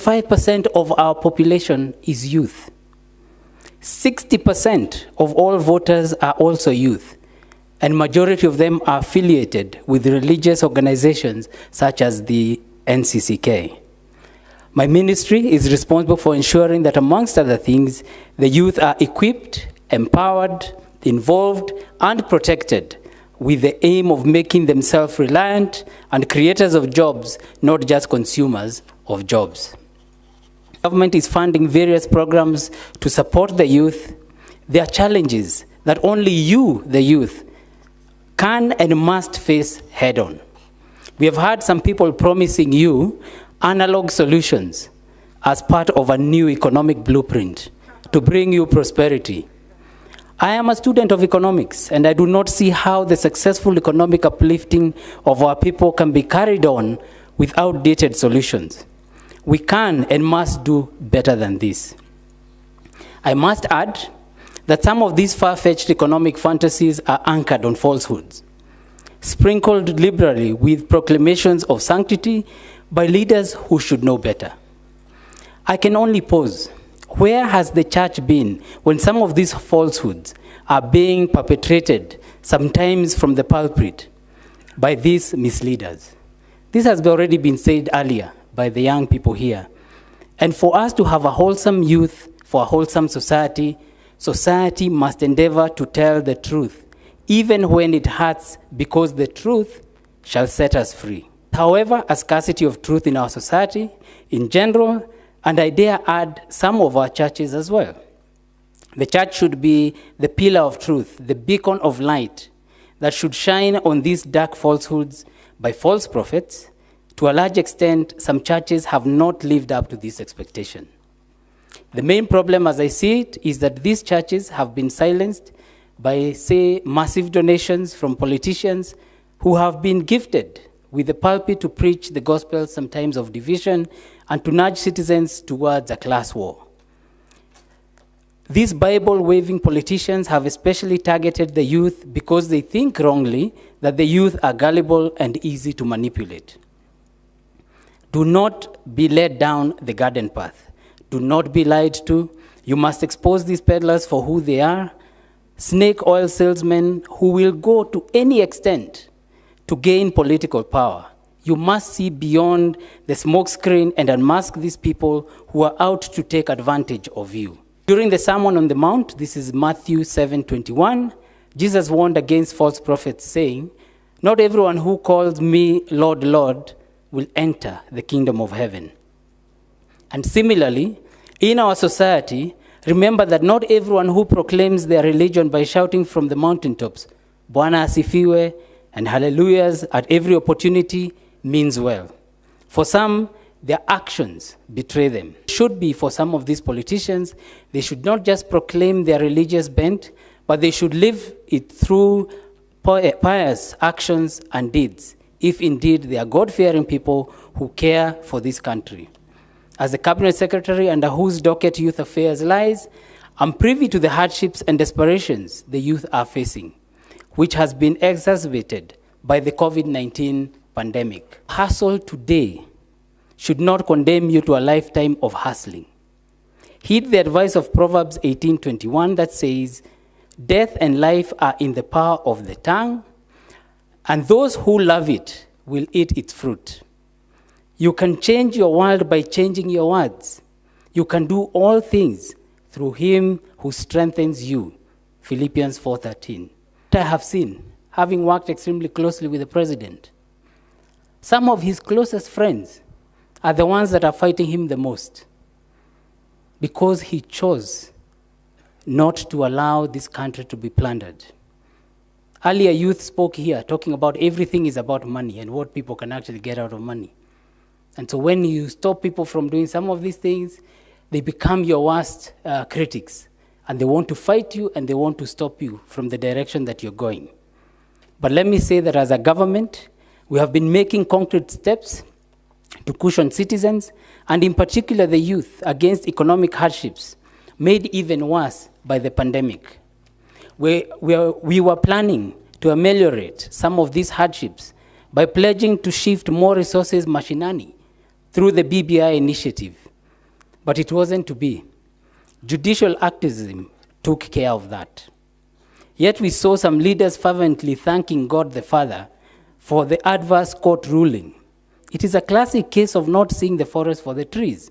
5% of our population is youth. 60% of all voters are also youth, and majority of them are affiliated with religious organizations such as the NCCK. My ministry is responsible for ensuring that, amongst other things, the youth are equipped, empowered, involved, and protected with the aim of making them self-reliant and creators of jobs, not just consumers of jobs. Government is funding various programs to support the youth. There are challenges that only you, the youth, can and must face head-on. We have had some people promising you analog solutions as part of a new economic blueprint to bring you prosperity. I am a student of economics, and I do not see how the successful economic uplifting of our people can be carried on with outdated solutions. We can and must do better than this. I must add that some of these far-fetched economic fantasies are anchored on falsehoods, sprinkled liberally with proclamations of sanctity by leaders who should know better. I can only pose, where has the church been when some of these falsehoods are being perpetrated, sometimes from the pulpit, by these misleaders? This has already been said earlier by the young people here. And for us to have a wholesome youth, for a wholesome society, society must endeavor to tell the truth, even when it hurts, because the truth shall set us free. However, a scarcity of truth in our society in general, and I dare add some of our churches as well. The church should be the pillar of truth, the beacon of light that should shine on these dark falsehoods by false prophets. To a large extent, some churches have not lived up to this expectation. The main problem, as I see it, is that these churches have been silenced by, say, massive donations from politicians who have been gifted with the pulpit to preach the gospel, sometimes of division, and to nudge citizens towards a class war. These Bible-waving politicians have especially targeted the youth because they think wrongly that the youth are gullible and easy to manipulate. Do not be led down the garden path. Do not be lied to. You must expose these peddlers for who they are, snake oil salesmen who will go to any extent to gain political power. You must see beyond the smokescreen and unmask these people who are out to take advantage of you. During the Sermon on the Mount, this is Matthew 7:21, Jesus warned against false prophets, saying, "Not everyone who calls me Lord, Lord, will enter the kingdom of heaven." And similarly, in our society, remember that not everyone who proclaims their religion by shouting from the mountaintops, "Bwana asifiwe," and hallelujahs at every opportunity means well. For some, their actions betray them. It should be for some of these politicians, they should not just proclaim their religious bent, but they should live it through pious actions and deeds, if indeed they are God-fearing people who care for this country. As the Cabinet Secretary under whose docket youth affairs lies, I'm privy to the hardships and desperations the youth are facing, which has been exacerbated by the COVID-19 pandemic. Hustle today should not condemn you to a lifetime of hustling. Heed the advice of Proverbs 18:21 that says, "Death and life are in the power of the tongue, and those who love it will eat its fruit." You can change your world by changing your words. You can do all things through him who strengthens you. Philippians 4:13. I have seen, having worked extremely closely with the president, some of his closest friends are the ones that are fighting him the most because he chose not to allow this country to be plundered. Earlier, youth spoke here talking about everything is about money and what people can actually get out of money. And so when you stop people from doing some of these things, they become your worst critics. And they want to fight you and they want to stop you from the direction that you're going. But let me say that as a government, we have been making concrete steps to cushion citizens, and in particular the youth, against economic hardships made even worse by the pandemic. We were planning to ameliorate some of these hardships by pledging to shift more resources mashinani through the BBI initiative, But it wasn't to be. Judicial activism took care of that. Yet we saw some leaders fervently thanking God the Father for the adverse court ruling. It is a classic case of not seeing the forest for the trees.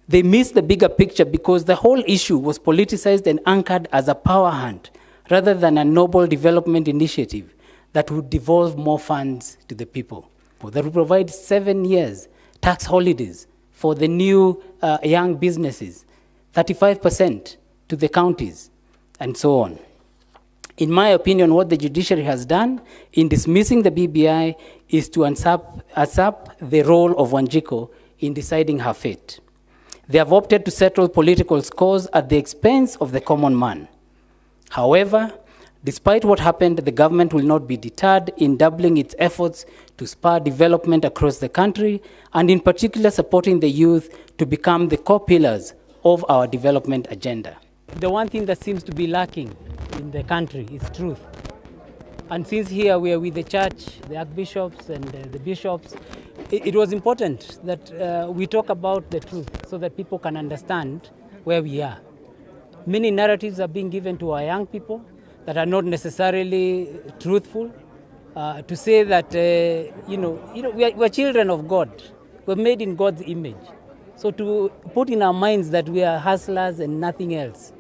They missed the bigger picture because the whole issue was politicized and anchored as a power hunt rather than a noble development initiative that would devolve more funds to the people. That would provide 7 years tax holidays for the new young businesses, 35% to the counties, and so on. In my opinion, what the judiciary has done in dismissing the BBI is to usurp the role of Wanjiku in deciding her fate. They have opted to settle political scores at the expense of the common man. However, despite what happened, the government will not be deterred in doubling its efforts to spur development across the country, and in particular supporting the youth to become the core pillars of our development agenda. The one thing that seems to be lacking in the country is truth. And since here we are with the church, the archbishops and the bishops, it was important that we talk about the truth so that people can understand where we are. Many narratives are being given to our young people that are not necessarily truthful. To say that, we're children of God. We're made in God's image. So to put in our minds that we are hustlers and nothing else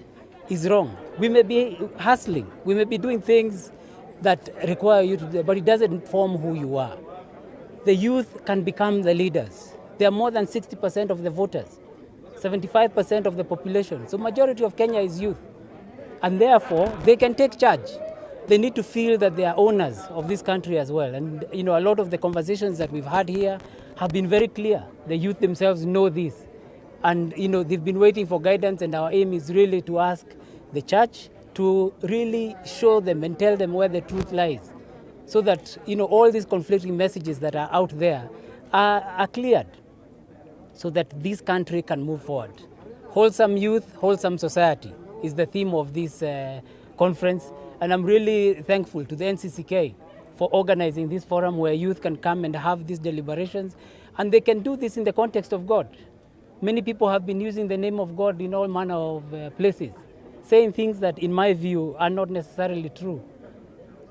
is wrong. We may be hustling. We may be doing things that require you to do, but it doesn't form who you are. The youth can become the leaders. They are more than 60% of the voters, 75% of the population. So majority of Kenya is youth. And therefore, they can take charge. They need to feel that they are owners of this country as well. And a lot of the conversations that we've had here have been very clear. The youth themselves know this. And they've been waiting for guidance, and our aim is really to ask the church to really show them and tell them where the truth lies, so that all these conflicting messages that are out there are cleared, so that this country can move forward. Wholesome youth, wholesome society is the theme of this conference, and I'm really thankful to the NCCK for organizing this forum where youth can come and have these deliberations, and they can do this in the context of God. Many people have been using the name of God in all manner of places, saying things that, in my view, are not necessarily true.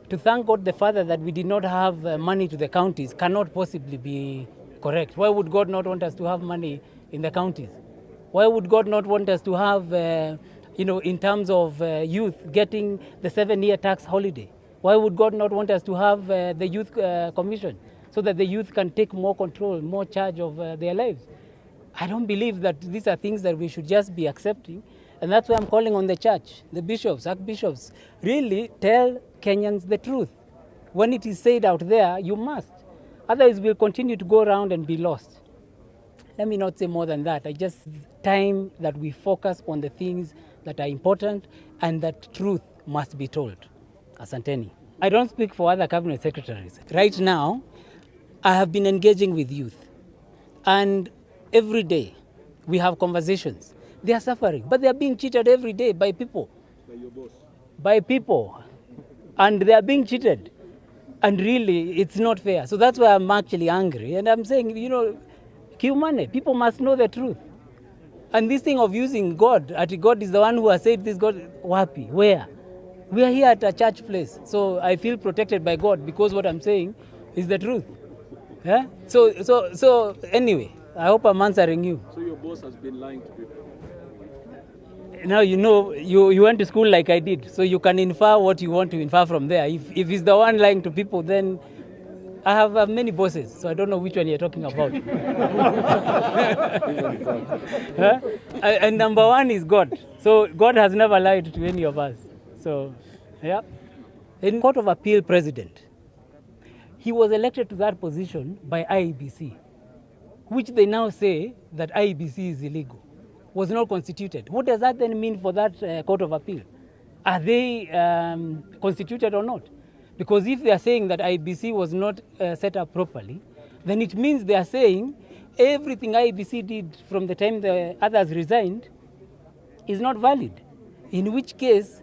To thank God the Father that we did not have money to the counties cannot possibly be correct. Why would God not want us to have money in the counties? Why would God not want us to have, in terms of youth getting the 7-year tax holiday? Why would God not want us to have the youth commission so that the youth can take more control, more charge of their lives? I don't believe that these are things that we should just be accepting. And that's why I'm calling on the church, the bishops, archbishops, really tell Kenyans the truth. When it is said out there, you must. Otherwise, we'll continue to go around and be lost. Let me not say more than that. Time that we focus on the things that are important and that truth must be told. Asanteni. I don't speak for other cabinet secretaries. Right now, I have been engaging with youth. And every day, we have conversations. They are suffering, but they are being cheated every day by people. By your boss? By people. And they are being cheated. And really, it's not fair. So that's why I'm actually angry. And I'm saying, Kiumane, people must know the truth. And this thing of using God, God is the one who has said this, God, wapi, where? We are here at a church place. So I feel protected by God because what I'm saying is the truth. Yeah? So anyway, I hope I'm answering you. So your boss has been lying to people? Now you went to school like I did, so you can infer what you want to infer from there. If he's the one lying to people, then I have many bosses, so I don't know which one you're talking about. Huh? And number one is God. So God has never lied to any of us. So, yeah. In Court of Appeal president, he was elected to that position by IEBC, which they now say that IEBC is illegal, was not constituted. What does that then mean for that Court of Appeal? Are they constituted or not? Because if they are saying that IEBC was not set up properly, then it means they are saying everything IEBC did from the time the others resigned is not valid. In which case,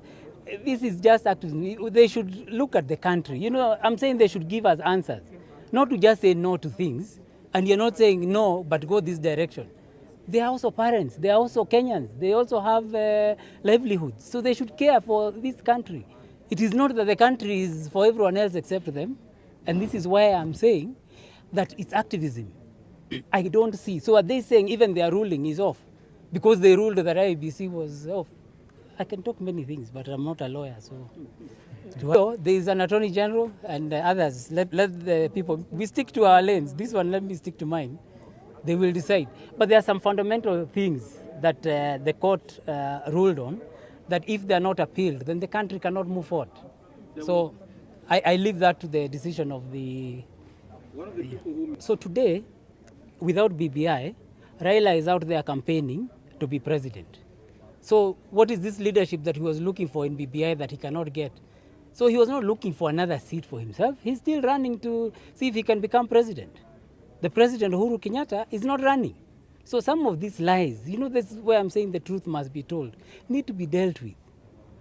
this is just activism. They should look at the country. I'm saying they should give us answers, not to just say no to things and you're not saying no, but go this direction. They are also parents. They are also Kenyans. They also have livelihoods. So they should care for this country. It is not that the country is for everyone else except them. And this is why I'm saying that it's activism. I don't see. So are they saying even their ruling is off? Because they ruled that IEBC was off. I can talk many things, but I'm not a lawyer. So there is an attorney general and others. Let the people, we stick to our lanes. This one, let me stick to mine. They will decide. But there are some fundamental things that the court ruled on, that if they are not appealed, then the country cannot move forward. So I leave that to the decision of the... One of the people who... So today, without BBI, Raila is out there campaigning to be president. So what is this leadership that he was looking for in BBI that he cannot get? So he was not looking for another seat for himself. He's still running to see if he can become president. The president, Uhuru Kenyatta, is not running. So some of these lies, this is where I'm saying the truth must be told, need to be dealt with.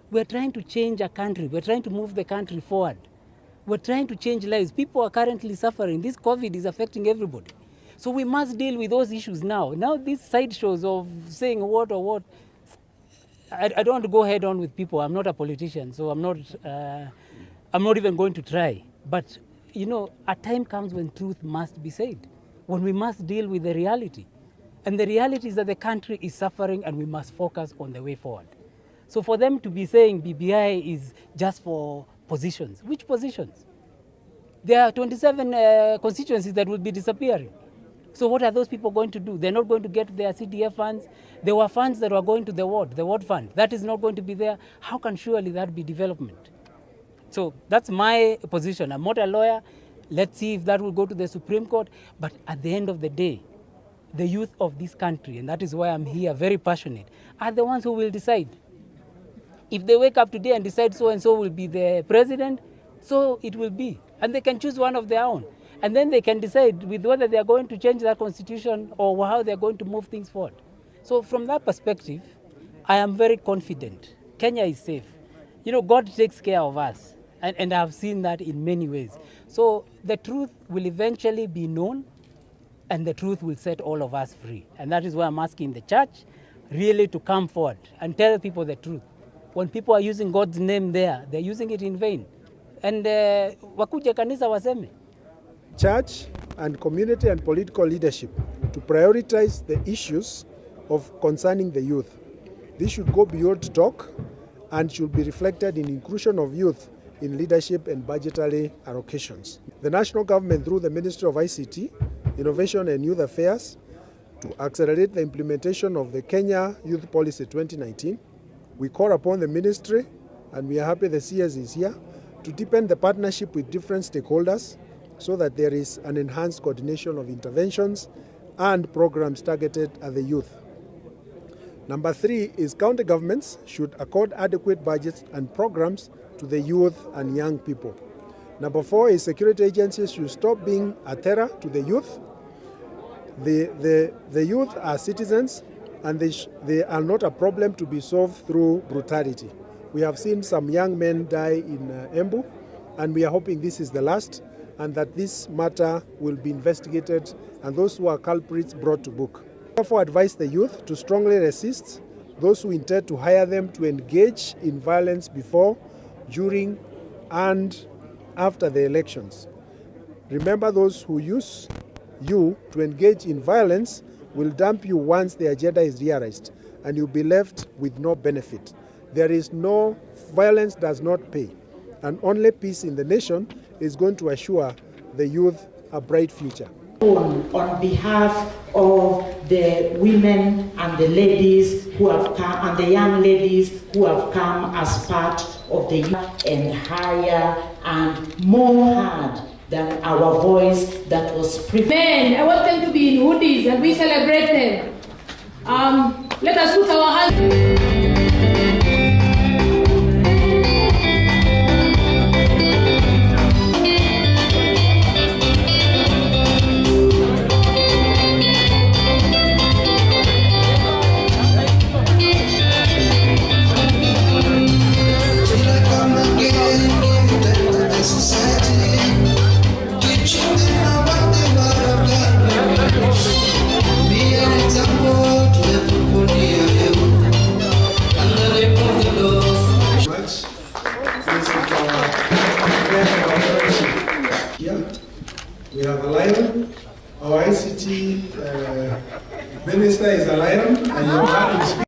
We're trying to change a country. We're trying to move the country forward. We're trying to change lives. People are currently suffering. This COVID is affecting everybody. So we must deal with those issues now. Now these sideshows of saying what or what, I don't want to go head on with people. I'm not a politician, so I'm not even going to try. But, a time comes when truth must be said, when we must deal with the reality. And the reality is that the country is suffering and we must focus on the way forward. So for them to be saying BBI is just for positions, which positions? There are 27 constituencies that will be disappearing. So what are those people going to do? They're not going to get their CDF funds. There were funds that were going to the ward fund. That is not going to be there. How can surely that be development? So that's my position. I'm not a lawyer. Let's see if that will go to the Supreme Court. But at the end of the day, the youth of this country, and that is why I'm here, very passionate, are the ones who will decide. If they wake up today and decide so-and-so will be the president, so it will be. And they can choose one of their own. And then they can decide with whether they are going to change their constitution or how they are going to move things forward. So from that perspective, I am very confident. Kenya is safe. God takes care of us. And I have seen that in many ways. So the truth will eventually be known, and the truth will set all of us free. And that is why I'm asking the church really to come forward and tell people the truth. When people are using God's name there, they're using it in vain. And wakuje kanisa waseme. Church and community and political leadership to prioritize the issues concerning the youth. This should go beyond talk and should be reflected in inclusion of youth in leadership and budgetary allocations. The national government, through the Ministry of ICT, Innovation and Youth Affairs, to accelerate the implementation of the Kenya Youth Policy 2019. We call upon the ministry, and we are happy the CS is here, to deepen the partnership with different stakeholders so that there is an enhanced coordination of interventions and programs targeted at the youth. Number 3 is county governments should accord adequate budgets and programs to the youth and young people. Number 4 is security agencies should stop being a terror to the youth. The youth are citizens, and they are not a problem to be solved through brutality. We have seen some young men die in Embu, and we are hoping this is the last, and that this matter will be investigated and those who are culprits brought to book. Therefore, advise the youth to strongly resist those who intend to hire them to engage in violence before, during, and after the elections. Remember, those who use you to engage in violence will dump you once the agenda is realized, and you'll be left with no benefit. Violence does not pay, and only peace in the nation is going to assure the youth a bright future. On behalf of the women and the ladies who have come, and the young ladies who have come as part of the youth, and higher and more heard than our voice that was prepared. Men, I want them to be in hoodies and we celebrate them. Let us put our hands. Odinga. We have a lion. Our ICT minister is a lion, and you're happy to speak.